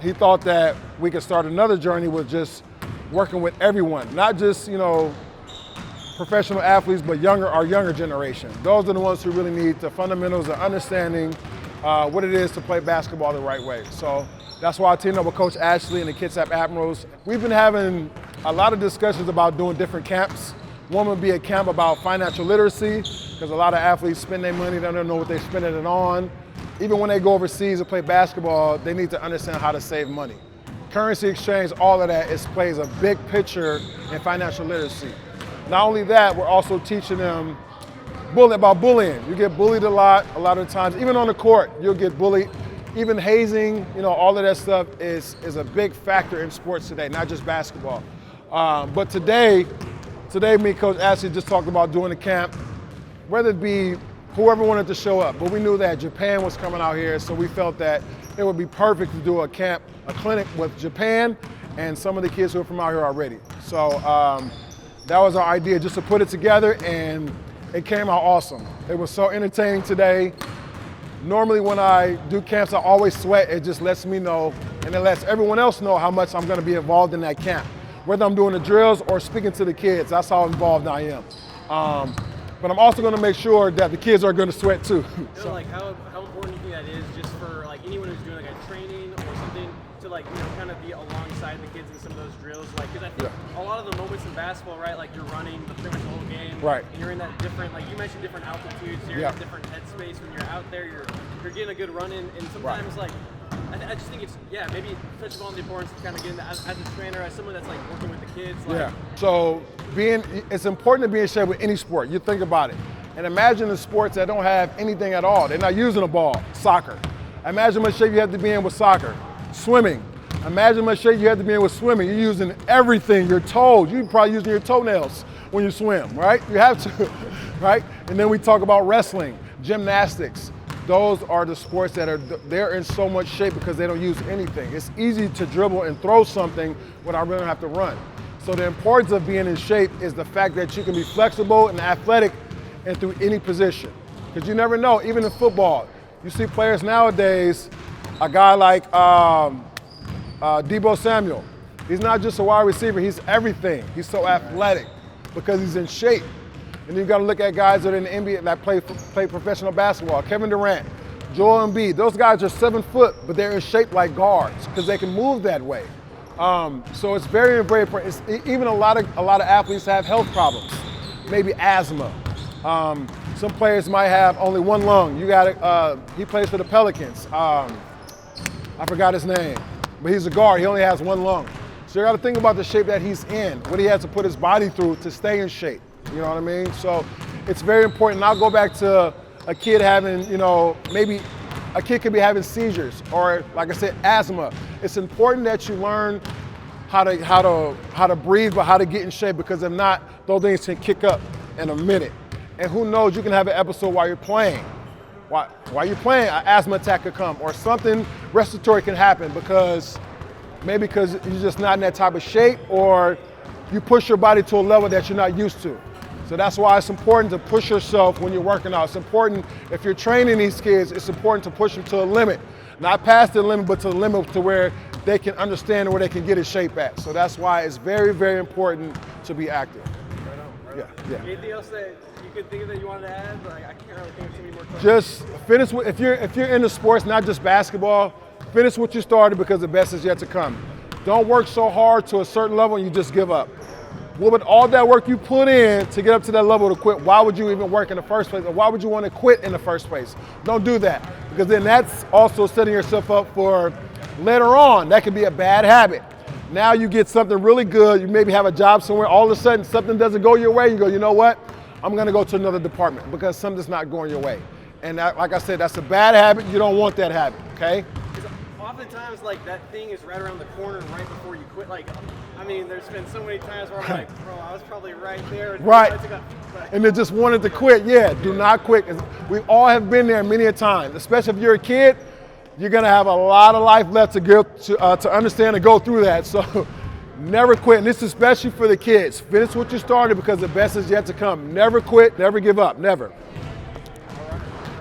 he thought that we could start another journey with just working with everyone, not just, professional athletes, but our younger generation. Those are the ones who really need the fundamentals of understanding what it is to play basketball the right way. So that's why I teamed up with Coach Ashley and the Kids at Admirals. We've been having a lot of discussions about doing different camps. One would be a camp about financial literacy, because a lot of athletes spend their money, they don't know what they're spending it on. Even when they go overseas to play basketball, they need to understand how to save money. Currency exchange, all of that plays a big picture in financial literacy. Not only that, we're also teaching them about bullying. You get bullied a lot of times. Even on the court, you'll get bullied. Even hazing, all of that stuff is a big factor in sports today, not just basketball. But today me and Coach Ashley just talked about doing a camp, whether it be whoever wanted to show up. But we knew that Japan was coming out here, so we felt that it would be perfect to do a clinic with Japan and some of the kids who are from out here already. So that was our idea, just to put it together, and it came out awesome. It was so entertaining today. Normally when I do camps, I always sweat. It just lets me know, and it lets everyone else know how much I'm gonna be involved in that camp. Whether I'm doing the drills or speaking to the kids, that's how involved I am. But I'm also gonna make sure that the kids are gonna sweat too. So like how important do you think that is just for like anyone who's doing like a training or something to like, kind of be alongside the kids in some of those drills? Like, because I think a lot of the moments in basketball, right, like you're running pretty much the whole game. Right. And you're in that different, like you mentioned different altitudes, you're in a different headspace when you're out there, you're getting a good run in, and sometimes like, I just think it's, maybe touch upon the importance of kind of getting that as a trainer, as someone that's like working with the kids. Like, so it's important to be in shape with any sport. You think about it. And imagine the sports that don't have anything at all. They're not using a ball, soccer. Imagine how much shape you have to be in with soccer. Swimming. Imagine how much shape you have to be in with swimming. You're using everything, your toes. You're probably using your toenails when you swim, right? You have to, right? And then we talk about wrestling, gymnastics. Those are the sports that they're in so much shape because they don't use anything. It's easy to dribble and throw something without really have to run. So the importance of being in shape is the fact that you can be flexible and athletic and through any position. Because you never know, even in football, you see players nowadays, a guy like Deebo Samuel, he's not just a wide receiver, he's everything. He's so athletic because he's in shape. And you've got to look at guys that are in the NBA that play professional basketball. Kevin Durant, Joel Embiid, those guys are 7 foot, but they're in shape like guards because they can move that way. So it's very, very important. Even a lot of athletes have health problems, maybe asthma. Some players might have only one lung. He plays for the Pelicans. I forgot his name, but he's a guard. He only has one lung. So you got to think about the shape that he's in, what he has to put his body through to stay in shape. You know what I mean? So it's very important. And I'll go back to a kid having, maybe a kid could be having seizures or, like I said, asthma. It's important that you learn how to breathe, but how to get in shape, because if not, those things can kick up in a minute. And who knows, you can have an episode while you're playing. While you're playing, an asthma attack could come or something respiratory can happen because you're just not in that type of shape, or you push your body to a level that you're not used to. So that's why it's important to push yourself when you're working out. It's important, if you're training these kids, it's important to push them to a limit. Not past the limit, but to the limit to where they can understand where they can get in shape at. So that's why it's very, very important to be active. Right on. Yeah. Anything else that you could think of that you wanted to add? Like, I can't really think of too many more questions. Just finish with, if you're into sports, not just basketball, finish what you started because the best is yet to come. Don't work so hard to a certain level and you just give up. What would all that work you put in to get up to that level to quit? Why would you even work in the first place? Or why would you want to quit in the first place? Don't do that, because then that's also setting yourself up for later on. That could be a bad habit. Now you get something really good. You maybe have a job somewhere. All of a sudden something doesn't go your way. You go, you know what? I'm going to go to another department because something's not going your way. And that, like I said, that's a bad habit. You don't want that habit, okay? Oftentimes, like, that thing is right around the corner right before you quit. Like, I mean, there's been so many times where I'm like, bro, I was probably right there. Right. And they just wanted to quit. Yeah, do not quit. We all have been there many a time, especially if you're a kid. You're going to have a lot of life left to understand and go through that. So never quit. And this is especially for the kids. Finish what you started because the best is yet to come. Never quit, never give up, never.